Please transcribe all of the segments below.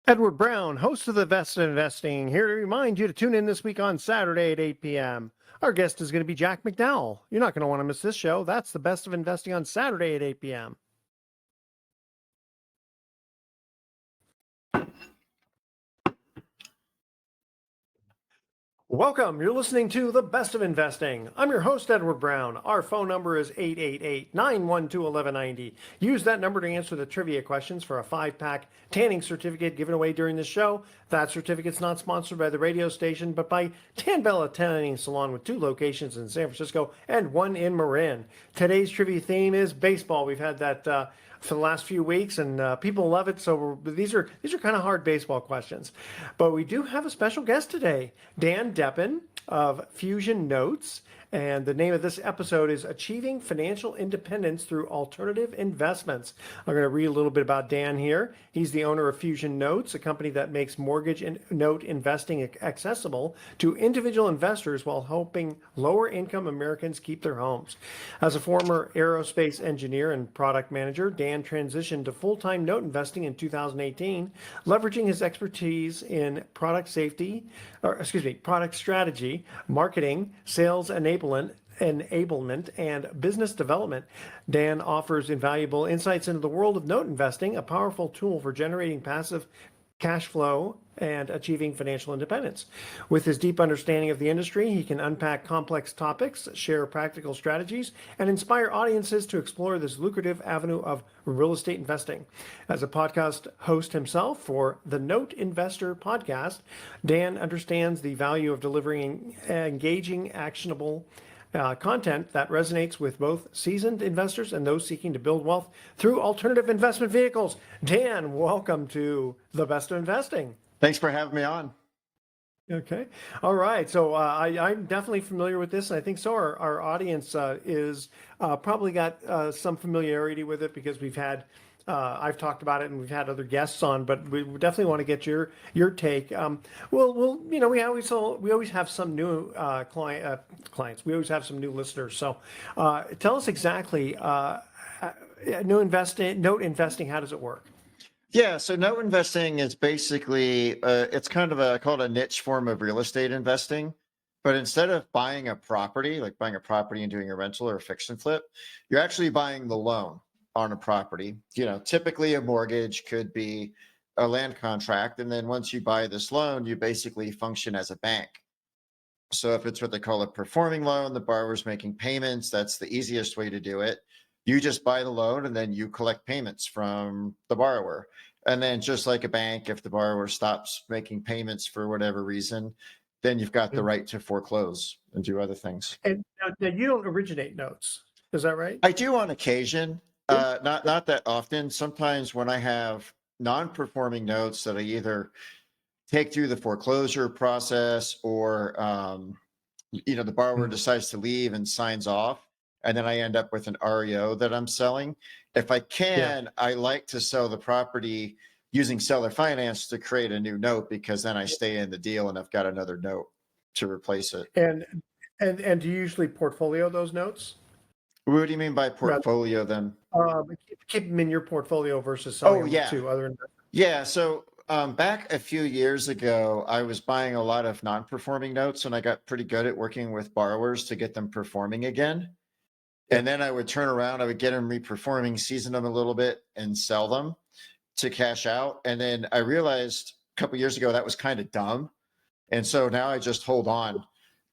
Edward Brown, host of the Best of Investing, here to remind you to tune in this week on Saturday at 8 p.m. Our guest is going to be Jack McDowell. You're not going to want to miss this show. That's the Best of Investing on Saturday at 8 p.m. Welcome. You're listening to The Best of Investing. I'm your host, Edward Brown. Our phone number is 888-912-1190. Use that number to answer the trivia questions for a 5-pack tanning certificate given away during the show. That certificate's not sponsored by the radio station, but by Tan Bella Tanning Salon with 2 locations in San Francisco and 1 in Marin. Today's trivia theme is baseball. We've had that for the last few weeks, and people love it. So these are kind of hard baseball questions, but we do have a special guest today, Dan Deppen of Fusion Notes, and the name of this episode is Achieving Financial Independence Through Alternative Investments. I'm going to read a little bit about Dan here. He's the owner of Fusion Notes, a company that makes mortgage and note investing accessible to individual investors while helping lower income Americans keep their homes. As a former aerospace engineer and product manager, Dan transitioned to full-time note investing in 2018, leveraging his expertise in product strategy, marketing, sales enablement, and business development. Dan offers invaluable insights into the world of note investing, a powerful tool for generating passive cash flow and achieving financial independence. With his deep understanding of the industry, he can unpack complex topics, share practical strategies, and inspire audiences to explore this lucrative avenue of real estate investing. As a podcast host himself for the Note Investor podcast, Dan understands the value of delivering engaging, actionable content that resonates with both seasoned investors and those seeking to build wealth through alternative investment vehicles. Dan, welcome to The Best of Investing. Thanks for having me on. Okay. All right. So I'm definitely familiar with this, and I think so our audience is probably got some familiarity with it because we've had I've talked about it and we've had other guests on, but we definitely want to get your take. We'll we always have some new clients. We always have some new listeners. So tell us exactly note investing. How does it work? Yeah, so note investing is basically it's kind of I call it a niche form of real estate investing. But instead of buying a property, like buying a property and doing a rental or a fix and flip, you're actually buying the loan on a property. Typically a mortgage could be a land contract. And then once you buy this loan, you basically function as a bank. So if it's what they call a performing loan, the borrower's making payments, that's the easiest way to do it. You just buy the loan and then you collect payments from the borrower. And then just like a bank, if the borrower stops making payments for whatever reason, then you've got the right to foreclose and do other things. And now you don't originate notes. Is that right? I do on occasion. Not that often. Sometimes when I have non-performing notes that I either take through the foreclosure process or the borrower decides to leave and signs off, and then I end up with an REO that I'm selling. If I can, I like to sell the property using seller finance to create a new note, because then I stay in the deal and I've got another note to replace it. And do you usually portfolio those notes? What do you mean by portfolio then? Keep them in your portfolio versus selling them to other investors. Yeah. So back a few years ago, I was buying a lot of non-performing notes, and I got pretty good at working with borrowers to get them performing again. And then I would turn around, I would get them reperforming, season them a little bit, and sell them to cash out. And then I realized a couple of years ago that was kind of dumb. And so now I just hold on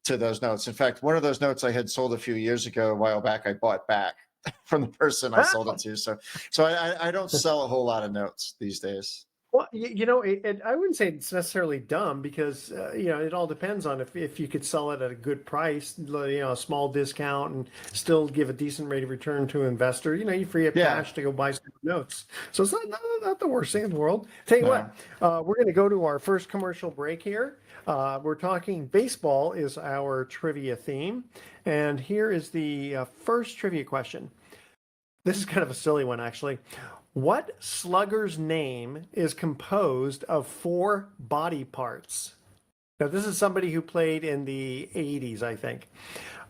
to those notes. In fact, one of those notes I had sold a few years ago, a while back, I bought back from the person I sold it to. So I don't sell a whole lot of notes these days. Well, I wouldn't say it's necessarily dumb, because it all depends on if you could sell it at a good price, a small discount, and still give a decent rate of return to an investor. You free up cash to go buy some notes. So it's not the worst thing in the world. Tell you what, we're going to go to our first commercial break here. We're talking baseball is our trivia theme, and here is the first trivia question. This is kind of a silly one, actually. What slugger's name is composed of 4 body parts? Now, this is somebody who played in the 80s, I think.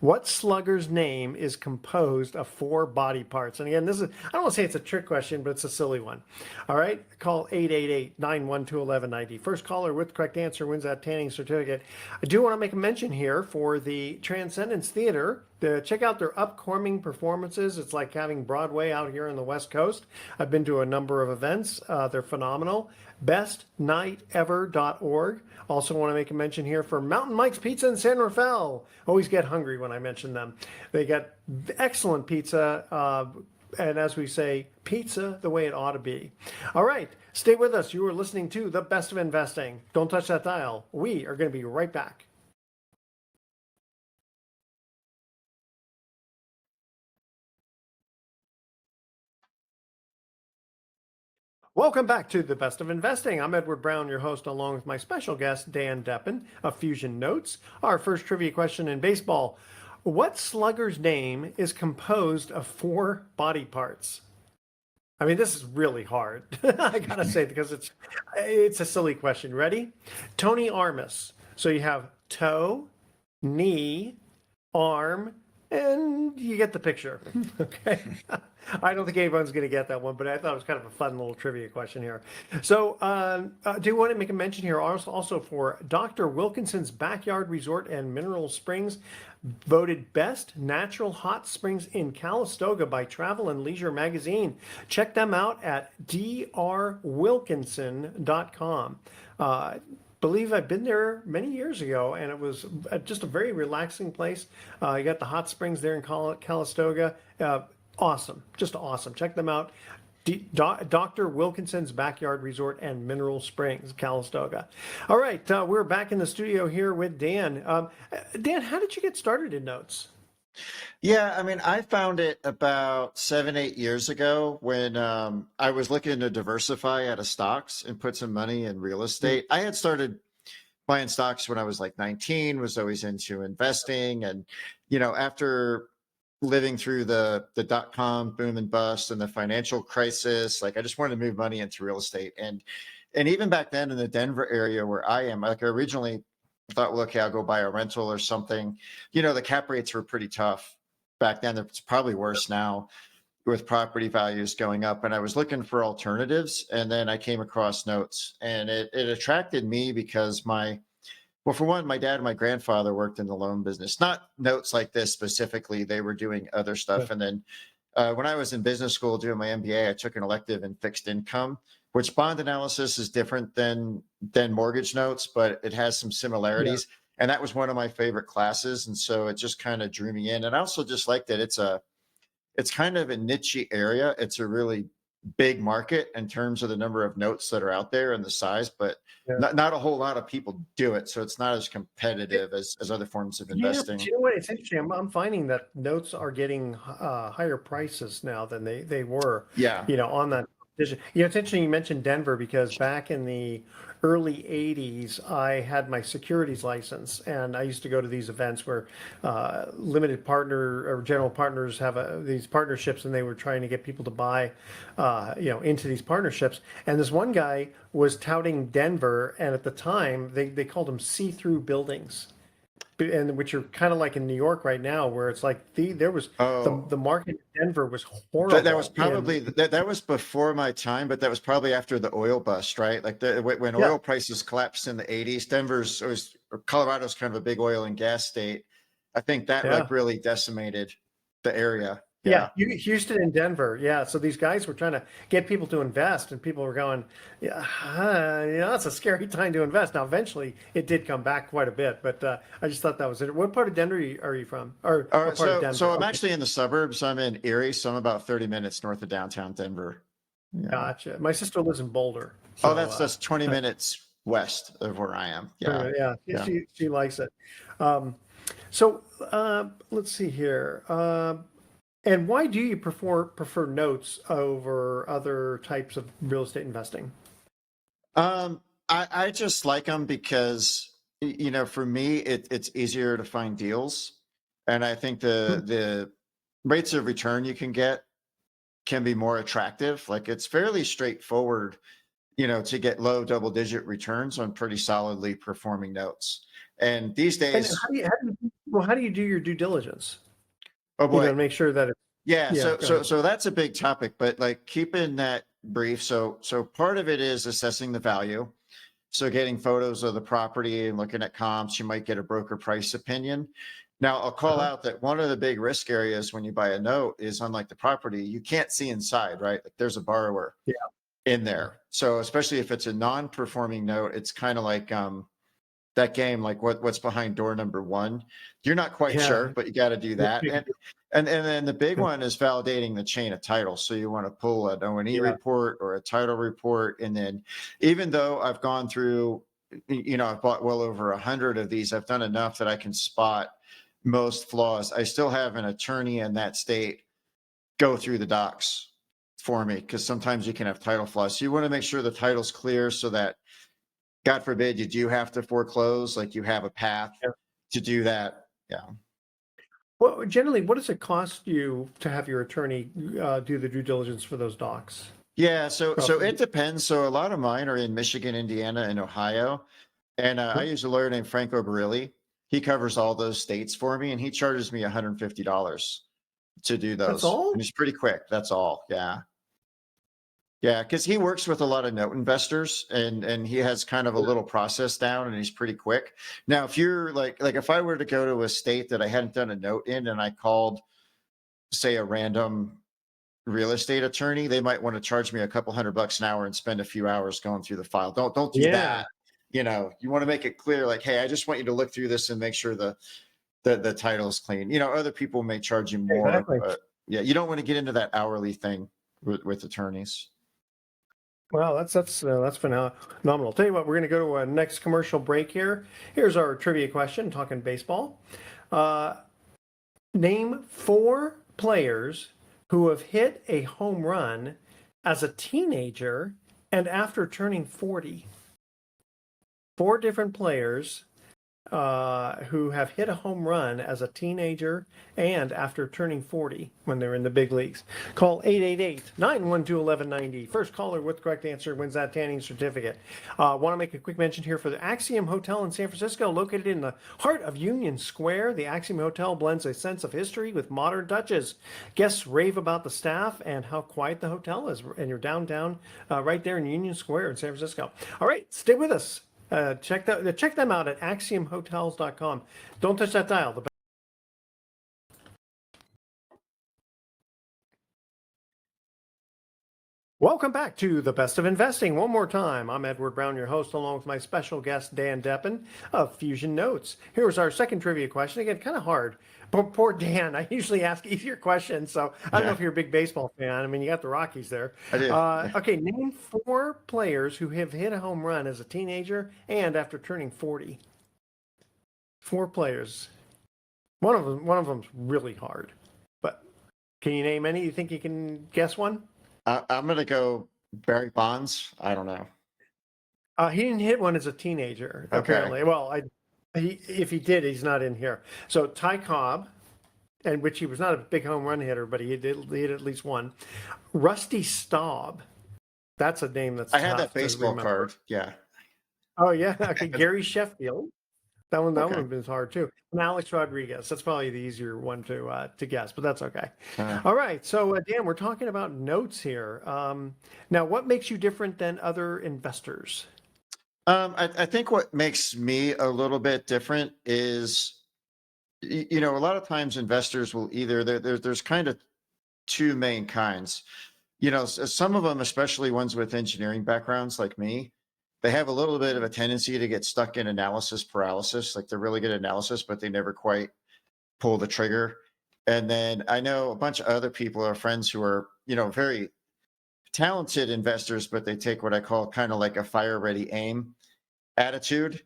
What slugger's name is composed of 4 body parts? And again, I don't want to say it's a trick question, but it's a silly one. All right, call 888-912-1190. First caller with the correct answer wins that tanning certificate. I do want to make a mention here for the Transcendence Theater. Check out their upcoming performances. It's like having Broadway out here on the West Coast. I've been to a number of events. They're phenomenal. bestnightever.org. Also want to make a mention here for Mountain Mike's Pizza in San Rafael. Always get hungry when I mention them. They got excellent pizza, and as we say, pizza the way it ought to be. All right, stay with us. You are listening to The Best of Investing. Don't touch that dial. We are going to be right back. Welcome back to The Best of Investing. I'm Edward Brown, your host, along with my special guest, Dan Deppen of Fusion Notes. Our first trivia question in baseball. What slugger's name is composed of 4 body parts? I mean, this is really hard, I gotta say, because it's a silly question. Ready? Tony Armas. So you have toe, knee, arm, and you get the picture. Okay. I don't think anyone's going to get that one, but I thought it was kind of a fun little trivia question here. So, do you want to make a mention here also for Dr. Wilkinson's Backyard Resort and Mineral Springs, voted best natural hot springs in Calistoga by Travel and Leisure magazine. Check them out at drwilkinson.com. Believe I've been there many years ago, and it was just a very relaxing place. You got the hot springs there in Calistoga. Awesome, just awesome. Check them out. Dr. Wilkinson's Backyard Resort and Mineral Springs, Calistoga. All right, we're back in the studio here with Dan. Dan, how did you get started in notes? Yeah, I mean, I found it about 7, 8 years ago when I was looking to diversify out of stocks and put some money in real estate. I had started buying stocks when I was like 19, was always into investing. And, after living through the dot-com boom and bust and the financial crisis, like I just wanted to move money into real estate. And even back then in the Denver area where I am, like I originally thought, well, okay, I'll go buy a rental or something. The cap rates were pretty tough back then. It's probably worse now with property values going up. And I was looking for alternatives. And then I came across notes, and it attracted me because for one, my dad and my grandfather worked in the loan business, not notes like this specifically. They were doing other stuff. And then when I was in business school doing my MBA, I took an elective in fixed income, which bond analysis is different than mortgage notes, but it has some similarities. Yeah. And that was one of my favorite classes. And so it just kind of drew me in. And I also just liked that it's kind of a niche area. It's a really big market in terms of the number of notes that are out there and the size, but not a whole lot of people do it. So it's not as competitive as other forms of investing. You know what? It's interesting. I'm finding that notes are getting higher prices now than they were. Yeah. On that decision. It's interesting you mentioned Denver, because back in the early 80s, I had my securities license, and I used to go to these events where limited partner or general partners have these partnerships, and they were trying to get people to buy, into these partnerships. And this one guy was touting Denver, and at the time they called them see-through buildings, and which are kind of like in New York right now, where it's like the market in Denver was horrible. That was probably that was before my time, but that was probably after the oil bust, right? Like when oil prices collapsed in the 80s. Colorado's kind of a big oil and gas state. I think that like really decimated the area. Yeah, Houston and Denver. Yeah, so these guys were trying to get people to invest, and people were going, it's a scary time to invest. Now, eventually, it did come back quite a bit, but I just thought that was it. What part of Denver are you from? What part of Denver? So I'm actually in the suburbs. I'm in Erie, so I'm about 30 minutes north of downtown Denver. Yeah. Gotcha. My sister lives in Boulder. So, that's 20 minutes west of where I am. Yeah. She likes it. So let's see here. And why do you prefer notes over other types of real estate investing? I just like them because, for me, it's easier to find deals. And I think the rates of return you can get can be more attractive. Like it's fairly straightforward, to get low double-digit returns on pretty solidly performing notes. And these days, and Well, how do you do your due diligence? Oh boy. To make sure that it's, Yeah, yeah, so go so ahead. so that's a big topic, but like keeping that brief. So part of it is assessing the value. So getting photos of the property and looking at comps, you might get a broker price opinion. Now, I'll call Uh-huh. out that one of the big risk areas when you buy a note is, unlike the property, you can't see inside, right? Like there's a borrower Yeah. in there. So especially if it's a non-performing note, it's kind of like that game, like what's behind door number one. You're not quite sure, Yeah. but you got to do that. And then the big one is validating the chain of title. So you want to pull an O&E Yeah. report or a title report. And then even though I've gone through, I've bought well over 100 of these, I've done enough that I can spot most flaws. I still have an attorney in that state go through the docs for me, because sometimes you can have title flaws. So you want to make sure the title's clear so that, God forbid, you do have to foreclose, like you have a path Yeah. to do that. Yeah. Well, generally, what does it cost you to have your attorney do the due diligence for those docs? Yeah. So Roughly. it depends. So a lot of mine are in Michigan, Indiana, and Ohio. And I Mhm. use a lawyer named Franco Barilli. He covers all those states for me, and he charges me $150 to do That's those. And all? he's pretty quick. That's all. Yeah. Yeah, because he works with a lot of note investors, and he has kind of a little process down, and he's pretty quick. Now, if you're like if I were to go to a state that I hadn't done a note in, and I called, say, a random real estate attorney, they might want to charge me a couple $100 an hour and spend a few hours going through the file. Don't do Yeah. that. You want to make it clear, like, hey, I just want you to look through this and make sure the title is clean. Other people may charge you more, Exactly. but yeah, you don't want to get into that hourly thing with attorneys. Well, that's phenomenal. Tell you what, we're going to go to a next commercial break here. Here's our trivia question, talking baseball. Uh, Name four players who have hit a home run as a teenager and after turning 40. Four different players who have hit a home run as a teenager and after turning 40 when they're in the big leagues. Call 888-912-1190. First caller with the correct answer wins that tanning certificate. Want to make a quick mention here for the Axiom Hotel in San Francisco, located in the heart of Union Square. The Axiom Hotel blends a sense of history with modern touches. Guests rave about the staff and how quiet the hotel is, and you're downtown right there in Union Square in San Francisco. All right, stay with us. Check them out at axiomhotels.com. Don't touch that dial. Welcome back to the Best of Investing. One more time, I'm Edward Brown, your host, along with my special guest, Dan Deppen of Fusion Notes. Here's our second trivia question. Again, kind of hard. But poor Dan, I usually ask easier questions, so I don't know Yeah, if you're a big baseball fan. I mean, you got the Rockies there. I do. Yeah. Okay, name four players who have hit a home run as a teenager and after turning 40. Four players. One of them's really hard. But can you name any? You think you can guess one? I'm gonna go Barry Bonds. I don't know. He didn't hit one as a teenager, Okay. apparently. Well, if he did, he's not in here. So Ty Cobb, and which he was not a big home run hitter, but he hit at least one. Rusty Staub. That's a name that's I had tough that to baseball remember. card. Yeah. Oh yeah, okay. Gary Sheffield. That Okay. one was hard too. And Alex Rodriguez. That's probably the easier one to guess, but that's okay. Uh, All right. So Dan, we're talking about notes here. Now, what makes you different than other investors? I think what makes me a little bit different is, a lot of times investors will either there's kind of two main kinds. Some of them, especially ones with engineering backgrounds like me, they have a little bit of a tendency to get stuck in analysis paralysis. Like they're really good at analysis, but they never quite pull the trigger. And then I know a bunch of other people are friends who are, very talented investors, but they take what I call kind of like a fire ready aim attitude.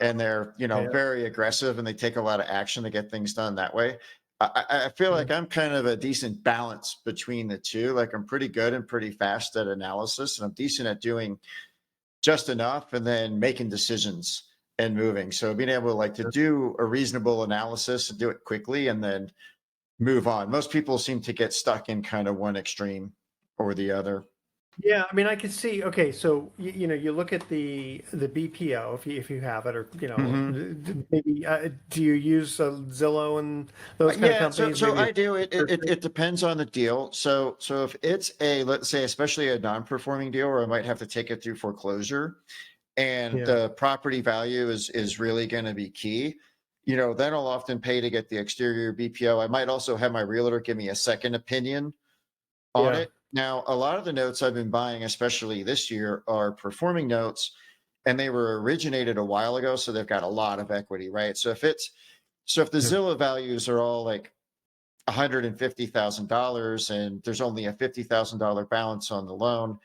And they're, Yeah. very aggressive, and they take a lot of action to get things done that way. I feel like I'm kind of a decent balance between the two. Like I'm pretty good and pretty fast at analysis, and I'm decent at doing just enough and then making decisions and moving. So being able to do a reasonable analysis and do it quickly and then move on. Most people seem to get stuck in kind of one extreme or the other. Yeah, I mean, I could see. Okay, so you look at the BPO if you have it, or Hmm. maybe do you use Zillow and those kind of Yeah, so companies? so Maybe. I do. It depends on the deal. So if it's a, let's say, especially a non-performing deal where I might have to take it through foreclosure, and Yeah, the property value is really going to be key, then I'll often pay to get the exterior BPO. I might also have my realtor give me a second opinion on yeah, it. Now, a lot of the notes I've been buying, especially this year, are performing notes, and they were originated a while ago, so they've got a lot of equity, right? So if the yeah, Zillow values are all like $150,000 and there's only a $50,000 balance on the loan,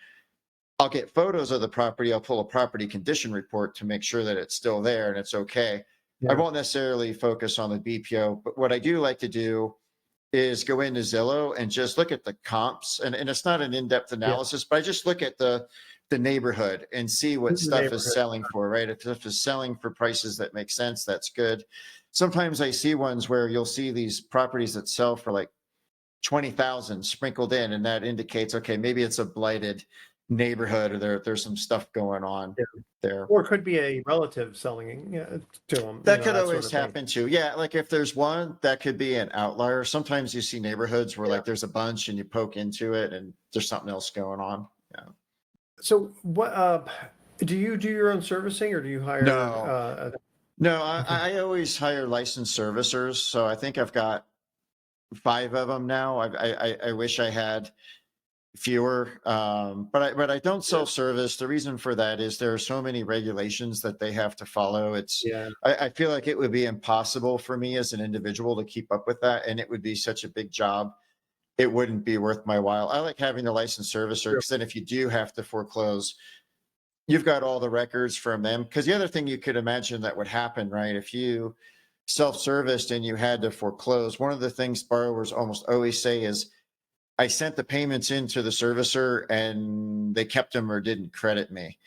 I'll get photos of the property. I'll pull a property condition report to make sure that it's still there and it's okay. I yeah, won't necessarily focus on the BPO, but what I do like to do is go into Zillow and just look at the comps. And it's not an in-depth yeah. analysis, but I just look at the neighborhood and see what The stuff is neighborhood. selling for, right? If stuff is selling for prices that make sense, that's good. Sometimes I see ones where you'll see these properties that sell for like 20,000 sprinkled in, and that indicates, okay, maybe it's a blighted neighborhood, or there's some stuff going on Yeah. there. Or it could be a relative selling to them, That could that sort always of thing. happen too. Yeah, like if there's one, that could be an outlier. Sometimes you see neighborhoods where Yeah. like there's a bunch and you poke into it and there's something else going on. Yeah. So what do you do your own servicing, or do you hire No, no, okay. I always hire licensed servicers. So I think I've got 5 of them now. I wish I had fewer, but I don't Yeah. self-service. The reason for that is there are so many regulations that they have to follow. Yeah. I feel like it would be impossible for me as an individual to keep up with that, and it would be such a big job. It wouldn't be worth my while. I like having the licensed servicer Sure. because then if you do have to foreclose, you've got all the records from them. Because the other thing you could imagine that would happen, right? If you self-serviced and you had to foreclose, one of the things borrowers almost always say is, I sent the payments into the servicer and they kept them or didn't credit me.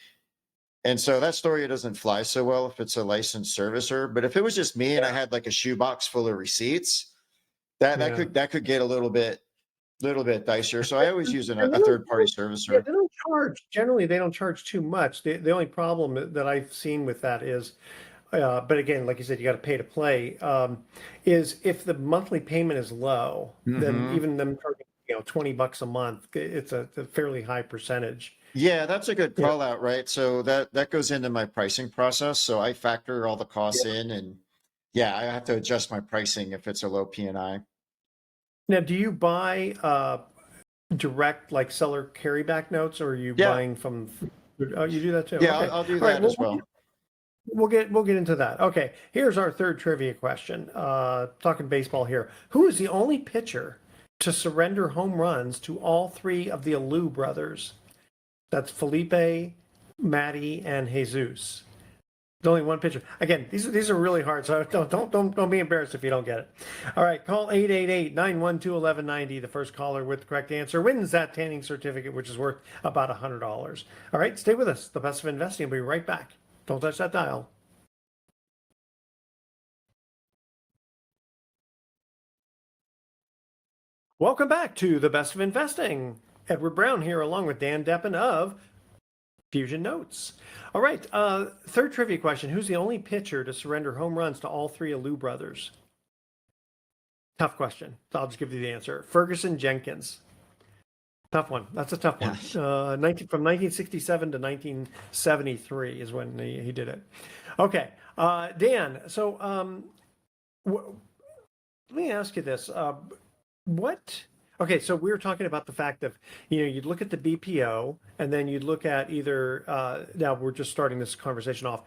And so that story doesn't fly so well if it's a licensed servicer. But if it was just me and I Yeah. had like a shoebox full of receipts, that Yeah. could get a little bit dicier. So I always use And a third party yeah, servicer. they don't charge. Generally, they don't charge too much. The only problem that I've seen with that is, but again, like you said, you got to pay to play. Is if the monthly payment is low, then Hmm. even them charging $20 a month, it's a fairly high percentage. Yeah, that's a good Yeah. call out, right? So that goes into my pricing process. So I factor all the Yeah. costs in, and yeah, I have to adjust my pricing if it's a low P&I. Now, do you buy direct like seller carryback notes, or are you Yeah, buying from? Oh, you do that too. yeah, Okay. I'll do All right. that Well, as well. we'll get into that. Okay. Here's our third trivia question. Talking baseball here. Who is the only pitcher to surrender home runs to all three of the Alou brothers? That's Felipe, Matty, and Jesus. There's only one pitcher. Again, these are really hard, so don't be embarrassed if you don't get it. All right, call 888-912-1190. The first caller with the correct answer wins that tanning certificate, which is worth about $100. All right, stay with us. The Best of Investing. We'll be right back. Don't touch that dial. Welcome back to The Best of Investing. Edward Brown here, along with Dan Deppen of Fusion Notes. All right, third trivia question. Who's the only pitcher to surrender home runs to all three Alou brothers? Tough question. So I'll just give you the answer. Ferguson Jenkins. Tough one. That's a tough one. 1967 to 1973 is when he did it. Okay, Dan. So let me ask you this: what? Okay, so we were talking about the fact that you'd look at the BPO and then you'd look at either now we're just starting this conversation off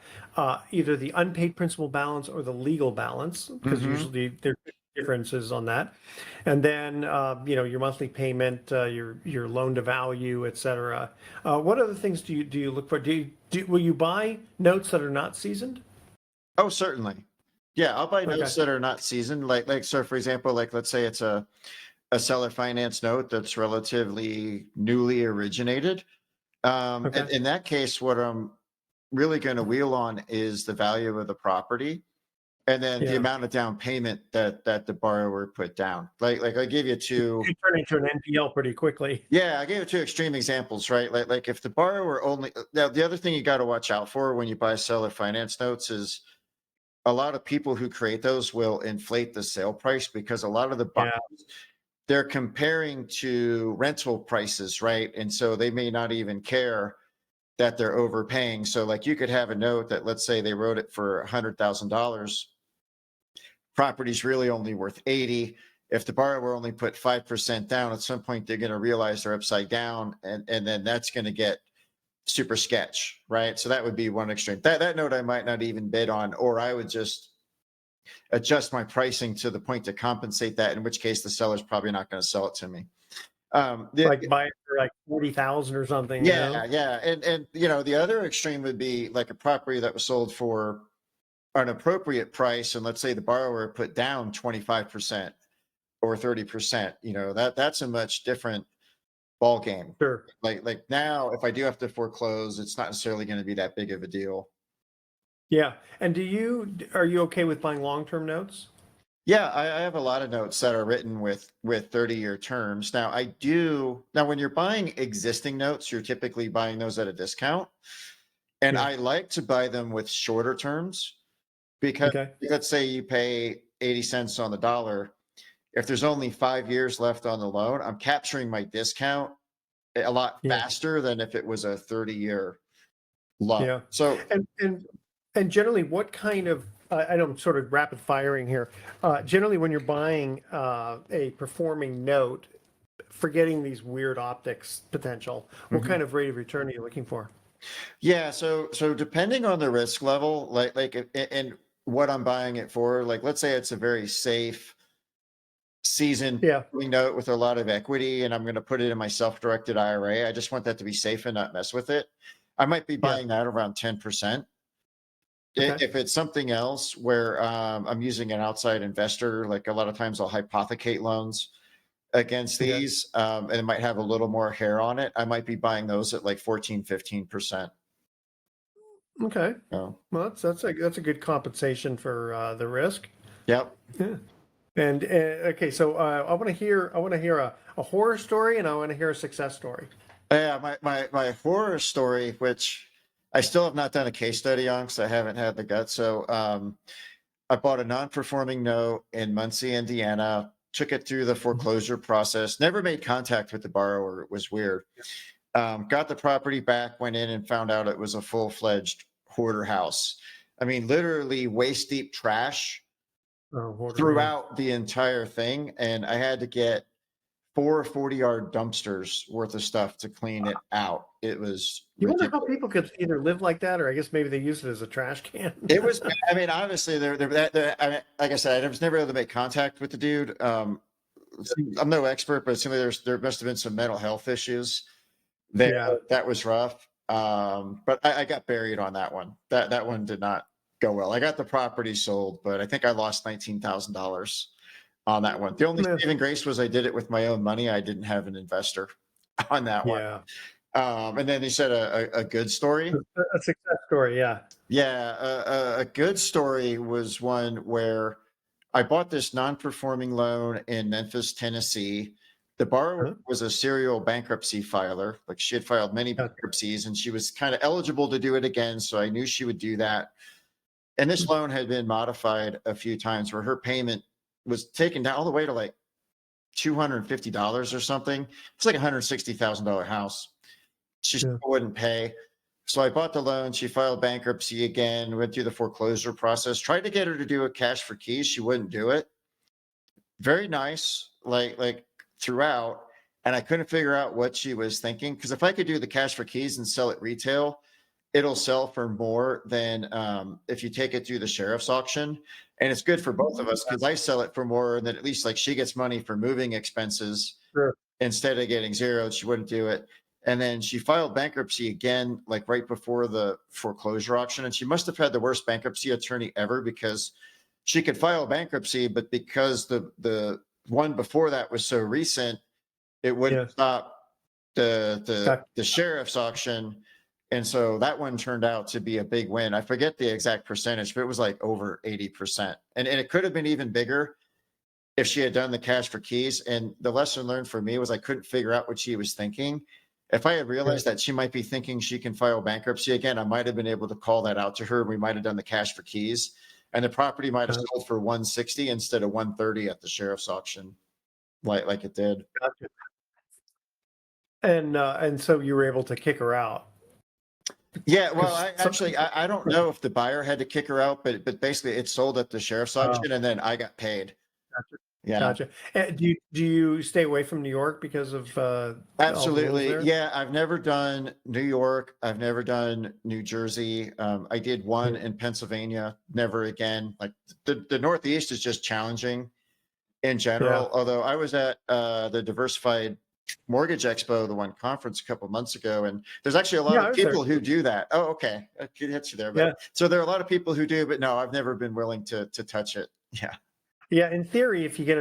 either the unpaid principal balance or the legal balance because Hmm. usually there are differences on that, and then your monthly payment, your loan to value, etc. What other things do you look for? Will you buy notes that are not seasoned? Oh, certainly. Yeah, I'll buy Okay. notes that are not seasoned. Like so, for example, like let's say it's a seller finance note that's relatively newly originated. Okay. In that case, what I'm really going to wheel on is the value of the property. and then the Yeah. amount of down payment that the borrower put down. Like I gave you two. Could turn into an NPL pretty quickly. Yeah, I gave you two extreme examples, right? Like if the borrower only now the other thing you got to watch out for when you buy seller finance notes is a lot of people who create those will inflate the sale price because a lot of the Yeah. buyers they're comparing to rental prices, right? And so they may not even care that they're overpaying. So like you could have a note that let's say they wrote it for $100,000, property's really only worth 80. If the borrower only put 5% down, at some point they're going to realize they're upside down, and then that's going to get super sketch, right? So that would be one extreme. That note I might not even bid on, or I would just adjust my pricing to the point to compensate that, in which case the seller's probably not going to sell it to me. Like buy it for like 40,000 or something, you Yeah, know? yeah. And you know, the other extreme would be like a property that was sold for an appropriate price, and let's say the borrower put down 25% or 30%, you know, that's a much different ball game. Sure. Like now, if I do have to foreclose, it's not necessarily going to be that big of a deal. Yeah. And are you okay with buying long-term notes? Yeah, I have a lot of notes that are written with 30-year terms. Now when you're buying existing notes, you're typically buying those at a discount. And Yeah. I like to buy them with shorter terms because Okay. let's say you pay 80 cents on the dollar. If there's only 5 years left on the loan, I'm capturing my discount a lot Yeah. faster than if it was a 30-year loan. Yeah. So And generally, what kind of I know I'm sort of rapid firing here. Generally, when you're buying a performing note, forgetting these weird optics potential, what mhm. kind of rate of return are you looking for? Yeah, so depending on the risk level, and what I'm buying it for, like let's say it's a very safe seasoned Yeah. note with a lot of equity, and I'm going to put it in my self-directed IRA. I just want that to be safe and not mess with it. I might be Yeah. buying that around 10%. Okay. If it's something else where I'm using an outside investor, like a lot of times I'll hypothecate loans against Okay. these, and it might have a little more hair on it. I might be buying those at like 14, 15%. Okay. Oh, Well, that's a good compensation for the risk. yep. Yeah. And okay, so I want to hear a horror story, and I want to hear a success story. Yeah, my horror story, which I still have not done a case study on because I haven't had the guts. So I bought a non-performing note in Muncie, Indiana, took it through the foreclosure process, never made contact with the borrower. It was weird. Got the property back, went in and found out it was a full-fledged hoarder house. I mean, literally waist deep trash Oh, hoarder, yeah. throughout the entire thing. And I had to get 4 40-yard dumpsters worth of stuff to clean it out. It was You wonder how ridiculous. people could either live like that, or I guess maybe they use it as a trash can. It was, I mean, honestly, I mean, like I said, I was never able to make contact with the dude. I'm no expert, but it seemed like there must have been some mental health issues there. Yeah. That was rough. But I got buried on that one. That one did not go well. I got the property sold, but I think I lost $19,000 on that one. The only Yeah. saving grace was I did it with my own money. I didn't have an investor on that one. Yeah. And then you said a good story. A success story. Yeah. Yeah, a good story was one where I bought this non-performing loan in Memphis, Tennessee. The borrower Huh? was a serial bankruptcy filer. Like she had filed many Okay. bankruptcies and she was kind of eligible to do it again. So I knew she would do that. And this loan had been modified a few times where her payment was taken down all the way to like $250 or something. It's like a $160,000 house. She still Yeah. wouldn't pay. So I bought the loan. She filed bankruptcy again, went through the foreclosure process, tried to get her to do a cash for keys. She wouldn't do it. Very nice, like throughout. And I couldn't figure out what she was thinking. Because if I could do the cash for keys and sell it retail, it'll sell for more than if you take it through the sheriff's auction. And it's good for both of us because I sell it for more, and then at least like she gets money for moving expenses Sure. instead of getting zeroed. She wouldn't do it. And then she filed bankruptcy again, like right before the foreclosure auction. And she must have had the worst bankruptcy attorney ever because she could file bankruptcy, but because the one before that was so recent, it wouldn't Yeah. stop the Got the sheriff's auction. And so that one turned out to be a big win. I forget the exact percentage, but it was like over 80%. And it could have been even bigger if she had done the cash for keys. And the lesson learned for me was I couldn't figure out what she was thinking. If I had realized that she might be thinking she can file bankruptcy again, I might have been able to call that out to her. We might have done the cash for keys, and the property might have sold for 160 instead of 130 at the sheriff's auction, like it did. Gotcha. And so you were able to kick her out. Yeah, well, I don't know if the buyer had to kick her out, but basically it sold at the sheriff's auction, and then I got paid. Gotcha. Yeah. Gotcha. And do you stay away from New York because of all the rules Absolutely. there? Yeah, I've never done New York. I've never done New Jersey. I did one in Pennsylvania, never again. Like the Northeast is just challenging in general. Although I was at the Diversified Mortgage Expo, the one conference a couple of months ago, and there's actually a lot Yeah, I of was there people who too. do that. Oh, okay. I could hit you there. But Yeah. so there are a lot of people who do, but no, I've never been willing to touch it. Yeah. Yeah, in theory, if you get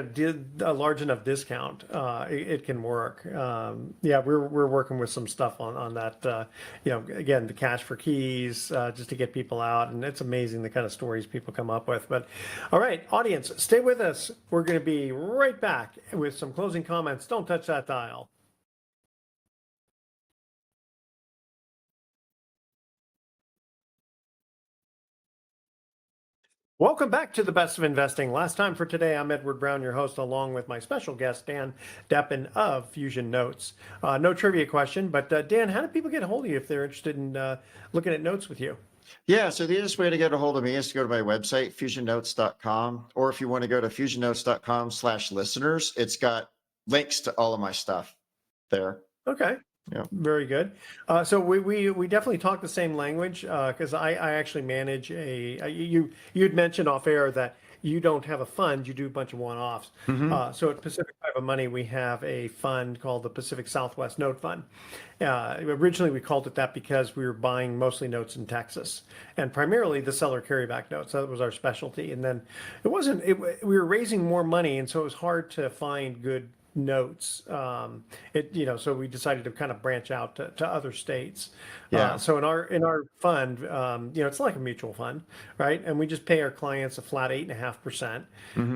a large enough discount, it can work. Yeah, we're working with some stuff on that. You know, again, the cash for keys, just to get people out, and it's amazing the kind of stories people come up with. But all right, audience, stay with us. We're going to be right back with some closing comments. Don't touch that dial. Welcome back to the Best of Investing. Last time for today, I'm Edward Brown, your host, along with my special guest, Dan Deppen of Fusion Notes. No trivia question, but Dan, how do people get a hold of you if they're interested in looking at notes with you? Yeah, so the easiest way to get a hold of me is to go to my website, fusionnotes.com, or if you want to go to fusionnotes.com/listeners, it's got links to all of my stuff there. Okay. Yeah. Very good. So we definitely talk the same language because I actually manage you had mentioned off air that you don't have a fund, you do a bunch of one-offs. So at Pacific Private Money, we have a fund called the Pacific Southwest Note Fund. Originally, we called it that because we were buying mostly notes in Texas and primarily the seller carryback notes. That was our specialty. And then we were raising more money, and so it was hard to find good notes. So we decided to kind of branch out to other states. Yeah. So in our fund, it's like a mutual fund, right? And we just pay our clients a flat 8.5%.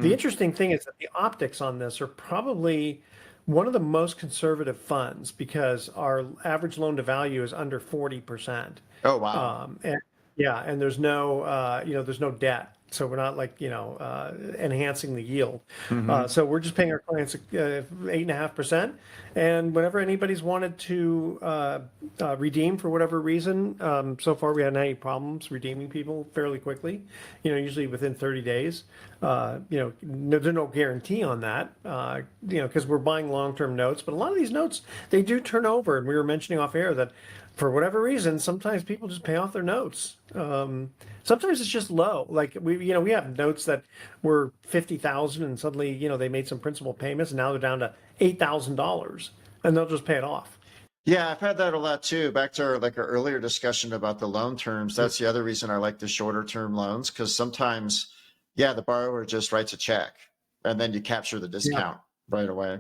The interesting thing is that the optics on this are probably one of the most conservative funds because our average loan to value is under 40%. Oh, wow. And there's no debt. So we're not enhancing the yield. So we're just paying our clients 8.5%. And whenever anybody's wanted to redeem for whatever reason, so far we haven't had any problems redeeming people fairly quickly. Usually within 30 days. There's no guarantee on that. Because we're buying long-term notes. But a lot of these notes they do turn over. And we were mentioning off air that for whatever reason, sometimes people just pay off their notes. Sometimes it's just low. Like we have notes that were $50,000 and suddenly, they made some principal payments and now they're down to $8,000 and they'll just pay it off. Yeah, I've had that a lot too. Back to our earlier discussion about the loan terms. That's the other reason I like the shorter term loans, because sometimes, the borrower just writes a check and then you capture the discount right away.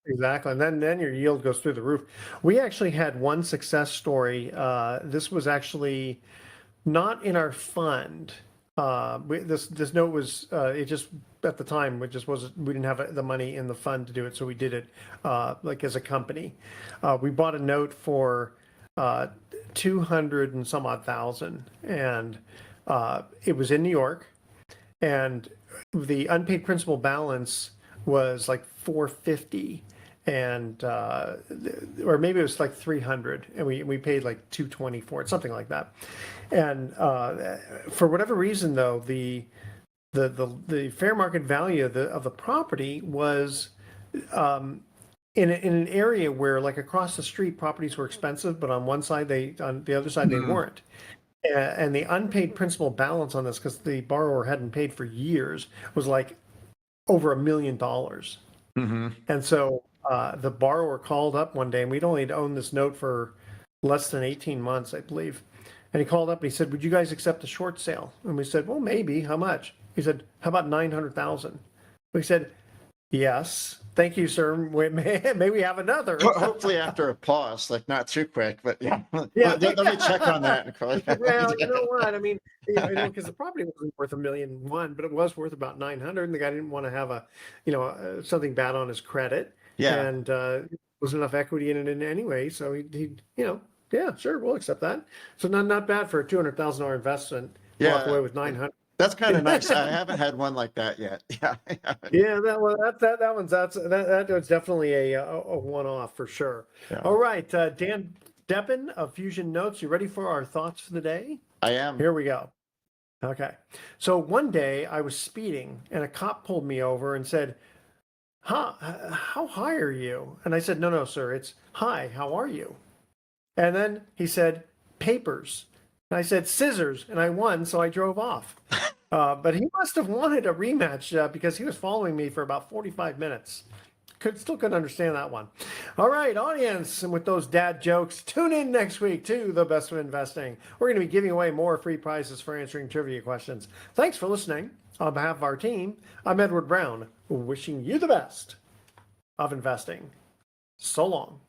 Exactly. And then your yield goes through the roof. We actually had one success story. This was actually not in our fund. This note was it just at the time we didn't have the money in the fund to do it, so we did it as a company. We bought a note for 200 and some odd thousand, and it was in New York, and the unpaid principal balance was like 450 and or maybe it was like 300 and we paid like 220 for it, something like that. And for whatever reason though, the fair market value of the property was in an area where, like, across the street properties were expensive, but on the other side they weren't. And the unpaid principal balance on this, because the borrower hadn't paid for years, was like over $1 million. And so the borrower called up one day, and we'd only owned this note for less than 18 months, I believe. And he called up and he said, "Would you guys accept a short sale?" And we said, "Well, maybe. How much?" He said, "How about 900,000?" We said, Yes. Thank you, sir. May we have another? Hopefully after a pause, like not too quick, but yeah. Yeah. Let me check on that and call you. Well, you know what? I mean, because the property wasn't worth $1,000,001, but it was worth about 900, and the guy didn't want to have something bad on his credit, Yeah. and wasn't enough equity in it anyway. So yeah, sure, we'll accept that. So not bad for a $200,000 investment. Yeah. Walk away with 900. That's kind of nice. I haven't had one like that yet. Yeah. Yeah, that was definitely a one-off for sure. Yeah. All right, Dan Deppen of Fusion Notes, you ready for our thoughts for the day? I am. Here we go. Okay. So one day I was speeding and a cop pulled me over and said, how high are you? And I said, no, sir, it's hi, how are you? And then he said, papers. And I said, scissors. And I won, so I drove off. But he must have wanted a rematch because he was following me for about 45 minutes. Still couldn't understand that one. All right, audience, and with those dad jokes, tune in next week to The Best of Investing. We're going to be giving away more free prizes for answering trivia questions. Thanks for listening. On behalf of our team, I'm Edward Brown, wishing you the best of investing. So long.